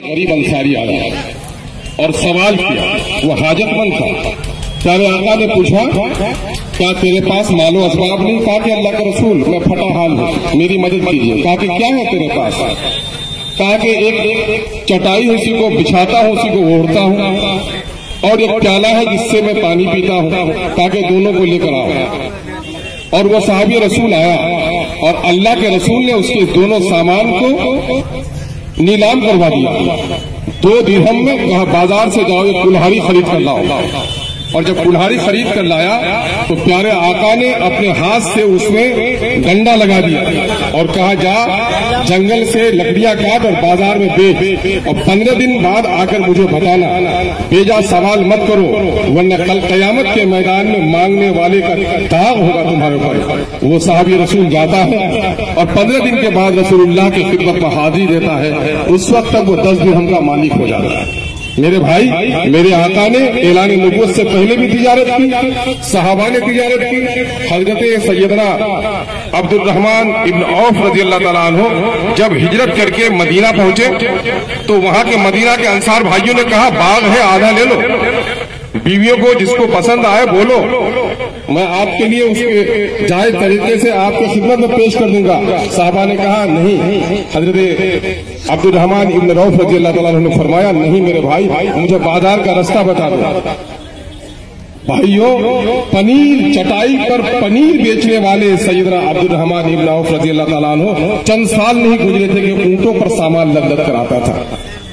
غریب انصاری آیا اور سوال کیا، وہ حاجت مند تھا۔ پیارے آقا نے پوچھا کیا تیرے پاس مال و اسباب نہیں؟ کہا کہ اللہ کے رسول میں پھٹا حال ہوں، میری مدد کیجیے۔ کہا کہ کیا ہے تیرے پاس؟ کہا کہ ایک چٹائی اسی کو بچھاتا ہوں، اسی کو اوڑھتا ہوں، اور ایک پیالہ ہے جس سے میں پانی پیتا ہوں، تاکہ دونوں کو لے کر آؤں۔ اور وہ صحابی رسول آیا اور اللہ کے رسول نے اس کے دونوں سامان کو نیلام کروا دیا۔ 2 درہم میں کہا بازار سے جاؤ ایک کلہاڑی خرید کر لاؤ۔ اور جب کلہاڑی خرید کر لایا تو پیارے آقا نے اپنے ہاتھ سے اس میں ڈنڈا لگا دیا اور کہا جا جنگل سے لکڑیاں کاٹ اور بازار میں بیچ، اور 15 دن بعد آ کر مجھے بتانا، بیجا سوال مت کرو ورنہ کل قیامت کے میدان میں مانگنے والے کا داغ ہوگا تمہارے اوپر۔ وہ صحابی رسول جاتا ہے اور 15 دن کے بعد رسول اللہ کی خدمت میں حاضری دیتا ہے۔ اس وقت تک وہ 10 درہم کا مالک ہو جاتا ہے۔ میرے بھائی، میرے آقا نے اعلان نبوت سے پہلے بھی تجارت کی، صحابہ نے تجارت کی۔ حضرت سیدنا عبد الرحمن ابن عوف رضی اللہ تعالیٰ عنہ جب ہجرت کر کے مدینہ پہنچے تو وہاں کے مدینہ کے انصار بھائیوں نے کہا باغ ہے آدھا لے لو، بیویوں کو جس کو پسند آئے بولو، میں آپ کے لیے اس کے جائز طریقے سے آپ کی خدمت میں پیش کر دوں گا۔ صحابہ نے کہا نہیں۔ حضرت عبد الرحمن ابن عوف رضی اللہ تعالیٰ عنہ نے فرمایا نہیں میرے بھائی، مجھے بازار کا رستہ بتا دو۔ بھائیوں، پنیر چٹائی پر پنیر بیچنے والے سیدنا عبد الرحمن ابن عوف رضی اللہ تعالیٰ عنہ چند سال نہیں گزرے تھے کہ اونٹوں پر سامان لد لد کر آتا تھا۔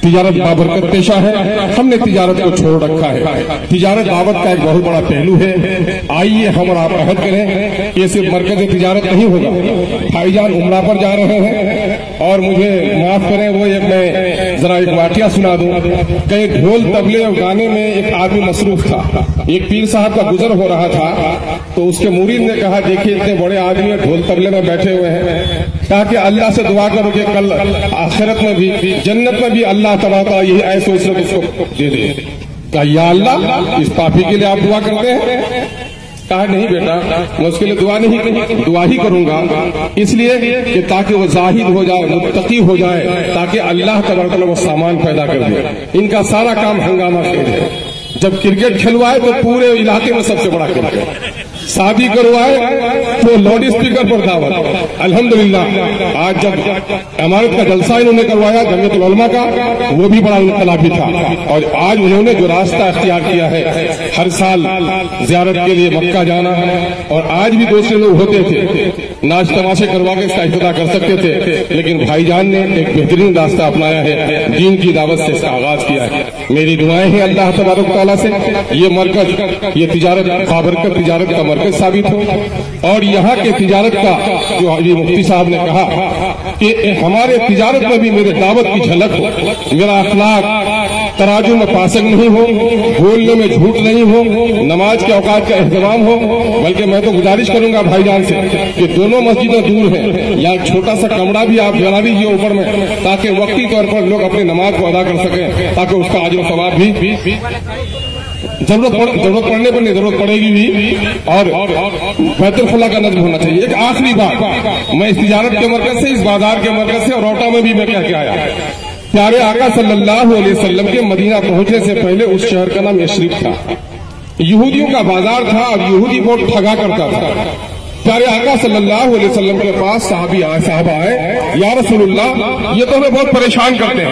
تجارت بابرکت پیشہ ہے، ہم نے تجارت کو چھوڑ رکھا ہے۔ تجارت دعوت کا ایک بہت بڑا پہلو ہے۔ آئیے ہم اور آپ عہد کریں کہ صرف مرکز تجارت نہیں ہوگا۔ بھائی جان عمرہ پر جا رہے ہیں اور مجھے معاف کریں، وہ میں ذرا ایک واقعہ سنا دوں۔ کہیں ڈھول طبلے اور گانے میں ایک آدمی مصروف تھا۔ ایک پیر صاحب کا گزر ہو رہا تھا تو اس کے مرید نے کہا دیکھیے اتنے بڑے آدمی ڈھول طبلے میں بیٹھے ہوئے ہیں، تاکہ اللہ سے دعا کرو کہ کل آخرت میں بھی جنت میں بھی اللہ تبارک یہی ایسے اس کو دے دے۔ کہا یا اللہ اس پاپی کے لیے آپ دعا کرتے ہیں؟ کہا نہیں بیٹا، میں اس کے لیے دعا ہی کروں گا، اس لیے کہ تاکہ وہ زاہد ہو جائے، متقی ہو جائے، تاکہ اللہ تبارک وہ سامان پیدا کر دے۔ ان کا سارا کام ہنگامہ کھیل ہے۔ جب کرکٹ کھلوائے تو پورے علاقے میں سب سے بڑا کرکٹ، شادی کروائے تو لاؤڈ اسپیکر پر دعوت۔ الحمدللہ آج جب امارت کا جلسہ انہوں نے کروایا جمعیت العلماء کا، وہ بھی بڑا انقلابی تھا۔ اور آج انہوں نے جو راستہ اختیار کیا ہے ہر سال زیارت کے لیے مکہ جانا، اور آج بھی دوسرے لوگ ہوتے تھے ناچ تماشے کروا کے اس کا افتتاح کر سکتے تھے، لیکن بھائی جان نے ایک بہترین راستہ اپنایا ہے، دین کی دعوت سے اس کا آغاز کیا ہے۔ میری دعائیں ہیں اللہ تبارک تعالیٰ سے یہ مرکز، یہ تجارت بابرکت تجارت کا مرکز ثابت ہو، اور یہاں کے تجارت کا جو مفتی صاحب نے کہا کہ ہمارے تجارت میں بھی میرے دعوت کی جھلک ہو، میرا اخلاق تراجو میں فاسق نہیں ہو، بولنے میں جھوٹ نہیں ہو، نماز کے اوقات کا اہتمام ہو۔ بلکہ میں تو گزارش کروں گا بھائی جان سے کہ دونوں مسجدیں دور ہیں، یا ایک چھوٹا سا کمرہ بھی آپ بنا دیجیے اوپر میں، تاکہ وقتی طور پر لوگ اپنی نماز کو ادا کر سکیں، تاکہ اس کا اجر و ثواب بھی ضرورت پڑنے پر نہیں، ضرورت پڑے گی بھی، اور بیت الخلا کا نظم ہونا چاہیے۔ ایک آخری بات، میں اس تجارت کے مرکز سے، اس بازار کے مرکز سے اور روٹا میں بھی میں کہہ کے آیا، پیارے آقا صلی اللہ علیہ وسلم کے مدینہ پہنچنے سے پہلے اس شہر کا نام یثرب تھا۔ یہودیوں کا بازار تھا اور یہودی بہت ٹھگا کرتا تھا۔ پیارے آقا صلی اللہ علیہ وسلم کے پاس صحابہ آئے، یا رسول اللہ یہ تو ہمیں بہت پریشان کرتے ہیں۔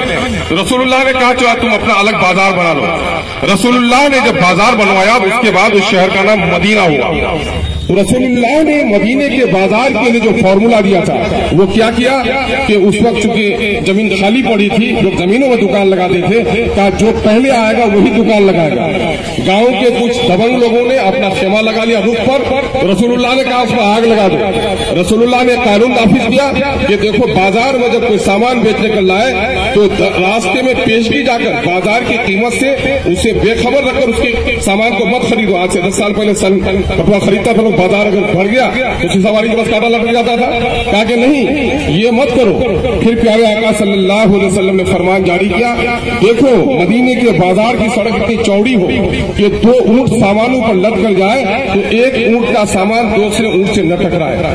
رسول اللہ نے کہا چلا تم اپنا الگ بازار بنا لو۔ رسول اللہ نے جب بازار بنوایا اس کے بعد اس شہر کا نام مدینہ ہوا۔ رسول اللہ نے مدینے کے بازار کے لیے جو فارمولا دیا تھا وہ کیا کہ اس وقت چونکہ زمین خالی پڑی تھی، لوگ زمینوں میں دکان لگاتے تھے، کہا جو پہلے آئے گا وہی دکان لگائے گا۔ گاؤں کے کچھ دبنگ لوگوں نے اپنا خیمہ لگا لیا رخ پر، رسول اللہ نے کہا اس میں آگ لگا دو۔ رسول اللہ نے قانون نافذ کیا کہ دیکھو بازار میں جب کوئی سامان بیچنے کر لائے تو راستے میں پیشگی جا کر بازار کی قیمت سے اسے بے خبر رکھ کر اس کے سامان کو مت خریدو۔ آج سے 10 سال پہلے کپڑا خریدتا تھا، بازار اگر بھر گیا تو سواری کے پاس کاٹا لگ جاتا تھا، کہا کہ نہیں یہ مت کرو۔ پھر پیارے آقا صلی اللہ علیہ وسلم نے فرمان جاری کیا، دیکھو مدینے کے بازار کی سڑک اتنی چوڑی ہو کہ 2 اونٹ سامانوں پر لد کر جائے تو ایک اونٹ کا سامان دوسرے اونٹ سے نہ ٹکرائے۔